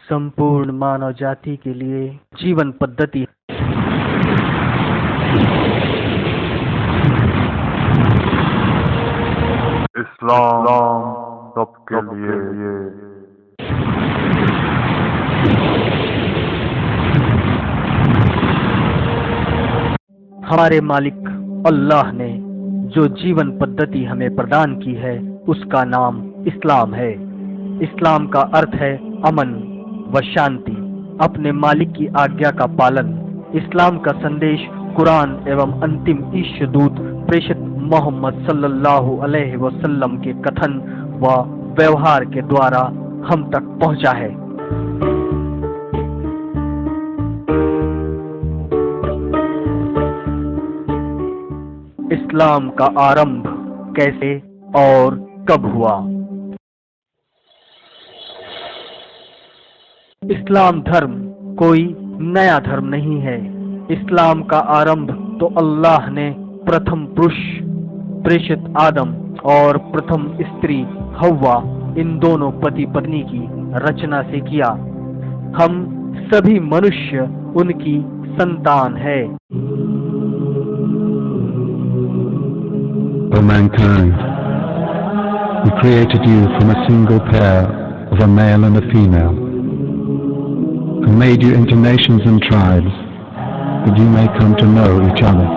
संपूर्ण मानव जाति के लिए जीवन पद्धति। इस्लाम सबके लिए। हमारे मालिक अल्लाह ने जो जीवन पद्धति हमें प्रदान की है उसका नाम इस्लाम है। इस्लाम का अर्थ है अमन व शांति, अपने मालिक की आज्ञा का पालन। इस्लाम का संदेश कुरान एवं अंतिम ईश्वर दूत प्रेषित मोहम्मद सल्लल्लाहु अलैहि वसल्लम के कथन व व्यवहार के द्वारा हम तक पहुंचा है। इस्लाम का आरंभ कैसे और कब हुआ? इस्लाम धर्म कोई नया धर्म नहीं है। इस्लाम का आरंभ तो अल्लाह ने प्रथम पुरुष प्रेषित आदम और प्रथम स्त्री हव्वा, इन दोनों पति पत्नी की रचना से किया। हम सभी मनुष्य उनकी संतान है। O mankind, we created you from a single pair of a male and a female, and made you into nations and tribes, that you may come to know each other.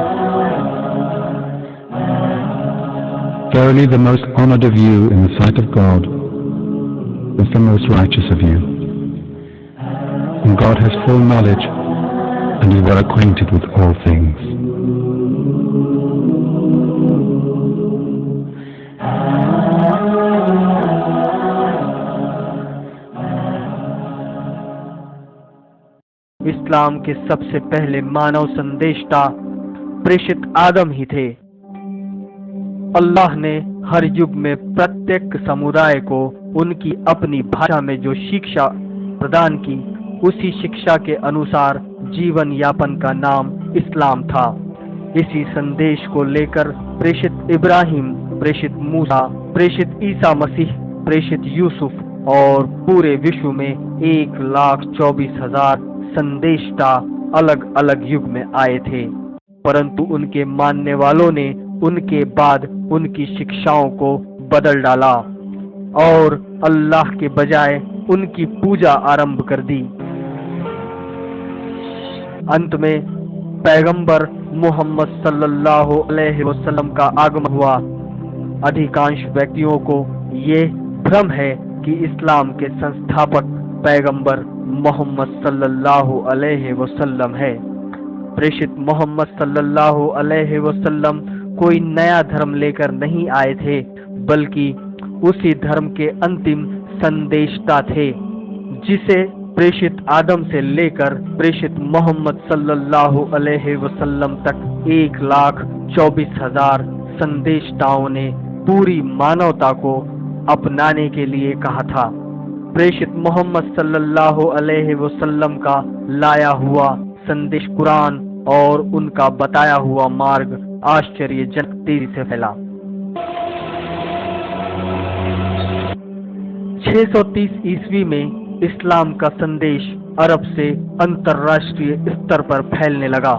Verily the most honored of you in the sight of God is the most righteous of you. And God has full knowledge and is well acquainted with all things. इस्लाम के सबसे पहले मानव संदेशता प्रेषित आदम ही थे। अल्लाह ने हर युग में प्रत्येक समुदाय को उनकी अपनी भाषा में जो शिक्षा प्रदान की, उसी शिक्षा के अनुसार जीवन यापन का नाम इस्लाम था। इसी संदेश को लेकर प्रेषित इब्राहिम, प्रेषित मूसा, प्रेषित ईसा मसीह, प्रेषित यूसुफ और पूरे विश्व में 1,24,000 संदेशता अलग अलग युग में आए थे। परंतु उनके मानने वालों ने उनके बाद उनकी शिक्षाओं को बदल डाला और अल्लाह के बजाय उनकी पूजा आरंभ कर दी। अंत में पैगंबर मोहम्मद सल्लल्लाहु अलैहि वसल्लम का आगमन हुआ। अधिकांश व्यक्तियों को ये भ्रम है कि इस्लाम के संस्थापक पैगंबर मोहम्मद सल्लल्लाहु अलैहि वसल्लम है। प्रेषित मोहम्मद सल्लल्लाहु अलैहि वसल्लम कोई नया धर्म लेकर नहीं आए थे, बल्कि उसी धर्म के अंतिम संदेशता थे, जिसे प्रेषित आदम से लेकर प्रेषित मोहम्मद सल्लल्लाहु अलैहि वसल्लम तक 1,24,000 संदेशताओं ने पूरी मानवता को अपनाने के लिए कहा था। प्रेषित मोहम्मद सल्लल्लाहु अलैहि वसल्लम का लाया हुआ संदेश कुरान और उनका बताया हुआ मार्ग आश्चर्यजनक तेजी से फैला। 630 ईस्वी में इस्लाम का संदेश अरब से अंतर्राष्ट्रीय स्तर पर फैलने लगा।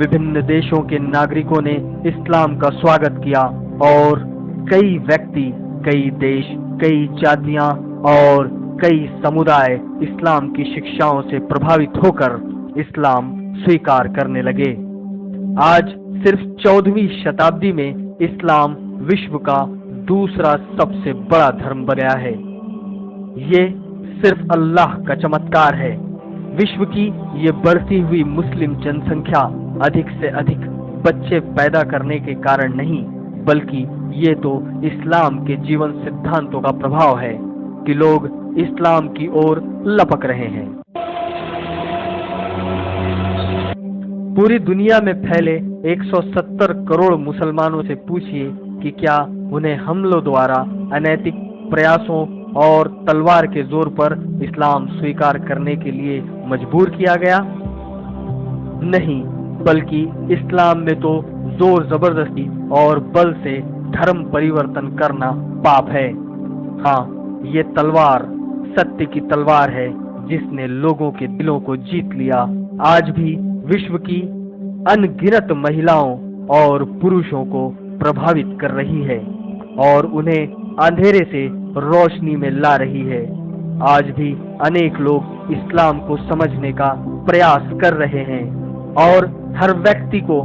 विभिन्न देशों के नागरिकों ने इस्लाम का स्वागत किया और कई व्यक्ति, कई देश, कई जातियां और कई समुदाय इस्लाम की शिक्षाओं से प्रभावित होकर इस्लाम स्वीकार करने लगे। आज सिर्फ 14वीं शताब्दी में इस्लाम विश्व का दूसरा सबसे बड़ा धर्म बन गया है। ये सिर्फ अल्लाह का चमत्कार है। विश्व की ये बढ़ती हुई मुस्लिम जनसंख्या अधिक से अधिक बच्चे पैदा करने के कारण नहीं, बल्कि ये तो इस्लाम के जीवन सिद्धांतों का प्रभाव है कि लोग इस्लाम की ओर लपक रहे हैं। पूरी दुनिया में फैले 170 करोड़ मुसलमानों से पूछिए कि क्या उन्हें हमलों द्वारा, अनैतिक प्रयासों और तलवार के जोर पर इस्लाम स्वीकार करने के लिए मजबूर किया गया? नहीं, बल्कि इस्लाम में तो जोर जबरदस्ती और बल से धर्म परिवर्तन करना पाप है। हाँ, ये तलवार सत्य की तलवार है जिसने लोगों के दिलों को जीत लिया, आज भी विश्व की अनगिनत महिलाओं और पुरुषों को प्रभावित कर रही है और उन्हें अंधेरे से रोशनी में ला रही है। आज भी अनेक लोग इस्लाम को समझने का प्रयास कर रहे हैं और हर व्यक्ति को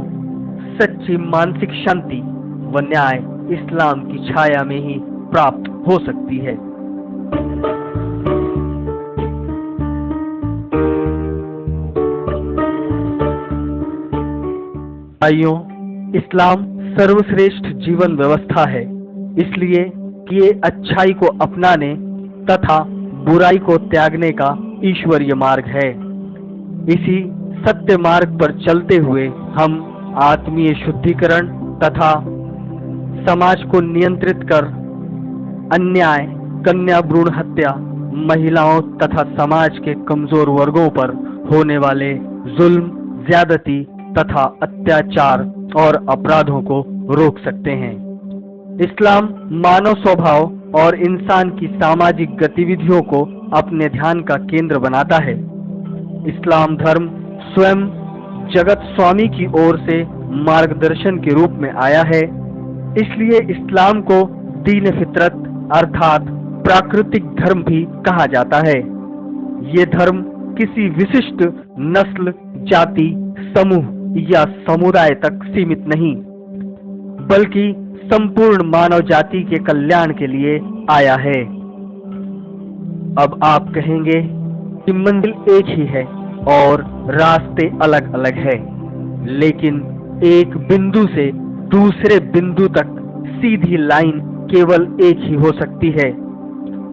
सच्ची मानसिक शांति व न्याय इस्लाम की छाया में ही प्राप्त हो सकती है। भाइयों, इस्लाम सर्वश्रेष्ठ जीवन व्यवस्था है, इसलिए कि ये अच्छाई को अपनाने तथा बुराई को त्यागने का ईश्वरीय मार्ग है। इसी सत्य मार्ग पर चलते हुए हम आत्मीय शुद्धिकरण तथा समाज को नियंत्रित कर अन्याय, कन्या भ्रूण हत्या, महिलाओं तथा समाज के कमजोर वर्गों पर होने वाले जुल्म, ज्यादती तथा अत्याचार और अपराधों को रोक सकते हैं। इस्लाम मानव स्वभाव और इंसान की सामाजिक गतिविधियों को अपने ध्यान का केंद्र बनाता है। इस्लाम धर्म स्वयं जगत स्वामी की ओर से मार्गदर्शन के रूप में आया है, इसलिए इस्लाम को दीन फितरत अर्थात प्राकृतिक धर्म भी कहा जाता है। ये धर्म किसी विशिष्ट नस्ल, जाति, समूह या समुदाय तक सीमित नहीं, बल्कि संपूर्ण मानव जाति के कल्याण के लिए आया है। अब आप कहेंगे कि मंजिल एक ही है और रास्ते अलग अलग है, लेकिन एक बिंदु से दूसरे बिंदु तक सीधी लाइन केवल एक ही हो सकती है।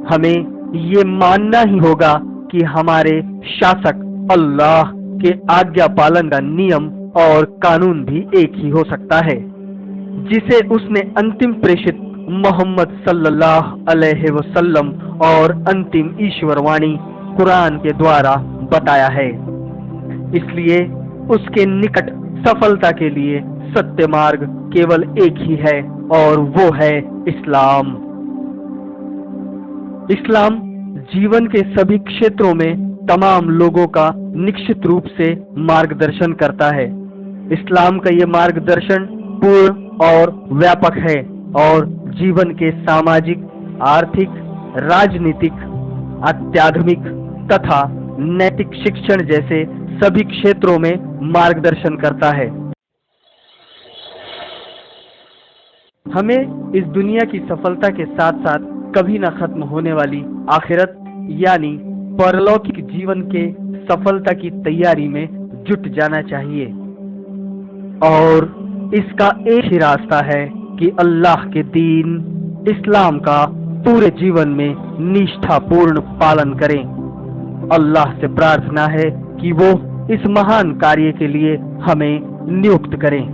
हमें ये मानना ही होगा कि हमारे शासक अल्लाह के आज्ञा पालन का नियम और कानून भी एक ही हो सकता है, जिसे उसने अंतिम प्रेषित मोहम्मद सल्लल्लाहु अलैहि वसल्लम और अंतिम ईश्वरवाणी कुरान के द्वारा बताया है। इसलिए उसके निकट सफलता के लिए सत्य मार्ग केवल एक ही है और वो है इस्लाम। इस्लाम जीवन के सभी क्षेत्रों में तमाम लोगों का निश्चित रूप से मार्गदर्शन करता है। इस्लाम का ये मार्गदर्शन पूर्ण और व्यापक है और जीवन के सामाजिक, आर्थिक, राजनीतिक, आध्यात्मिक तथा नैतिक शिक्षण जैसे सभी क्षेत्रों में मार्गदर्शन करता है। हमें इस दुनिया की सफलता के साथ साथ कभी न खत्म होने वाली आखिरत यानी परलौकिक जीवन के सफलता की तैयारी में जुट जाना चाहिए और इसका एक ही रास्ता है कि अल्लाह के दीन इस्लाम का पूरे जीवन में निष्ठापूर्ण पालन करें। अल्लाह से प्रार्थना है कि वो इस महान कार्य के लिए हमें नियुक्त करें।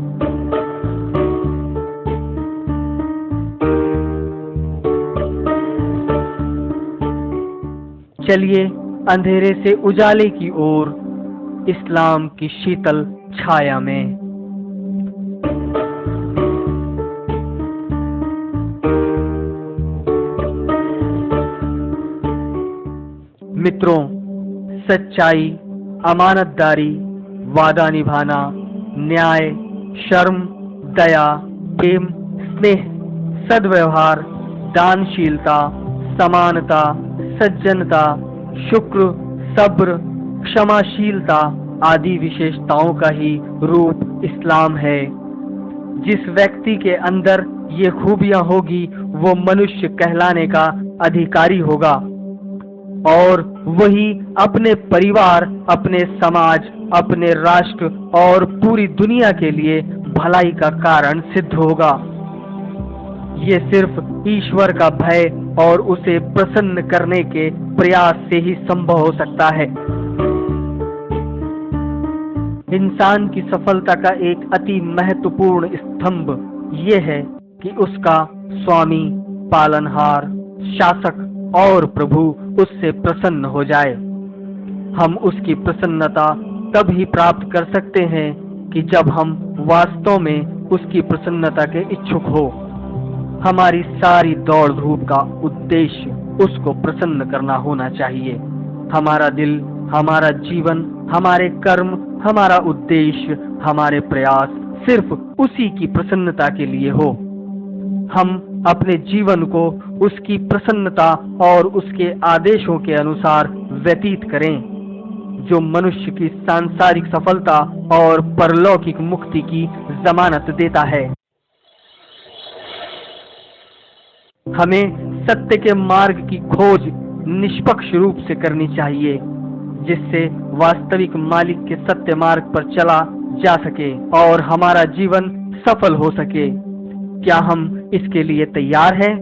चलिए अंधेरे से उजाले की ओर इस्लाम की शीतल छाया में। मित्रों, सच्चाई, अमानतदारी, वादा निभाना, न्याय, शर्म, दया, प्रेम, स्नेह, सद्व्यवहार, दानशीलता, समानता, सज्जनता, शुक्र, सब्र, क्षमाशीलता आदि विशेषताओं का ही रूप इस्लाम है। जिस व्यक्ति के अंदर ये खूबियां होगी वो मनुष्य कहलाने का अधिकारी होगा और वही अपने परिवार, अपने समाज, अपने राष्ट्र और पूरी दुनिया के लिए भलाई का कारण सिद्ध होगा। ये सिर्फ ईश्वर का भय और उसे प्रसन्न करने के प्रयास से ही संभव हो सकता है। इंसान की सफलता का एक अति महत्वपूर्ण स्तंभ ये है कि उसका स्वामी, पालनहार, शासक और प्रभु उससे प्रसन्न हो जाए। हम उसकी प्रसन्नता तब ही प्राप्त कर सकते हैं कि जब हम वास्तव में उसकी प्रसन्नता के इच्छुक हो। हमारी सारी दौड़ धूप का उद्देश्य उसको प्रसन्न करना होना चाहिए। हमारा दिल, हमारा जीवन, हमारे कर्म, हमारा उद्देश्य, हमारे प्रयास सिर्फ उसी की प्रसन्नता के लिए हो। हम अपने जीवन को उसकी प्रसन्नता और उसके आदेशों के अनुसार व्यतीत करें, जो मनुष्य की सांसारिक सफलता और परलौकिक मुक्ति की जमानत देता है। हमें सत्य के मार्ग की खोज निष्पक्ष रूप से करनी चाहिए, जिससे वास्तविक मालिक के सत्य मार्ग पर चला जा सके और हमारा जीवन सफल हो सके। क्या हम इसके लिए तैयार हैं?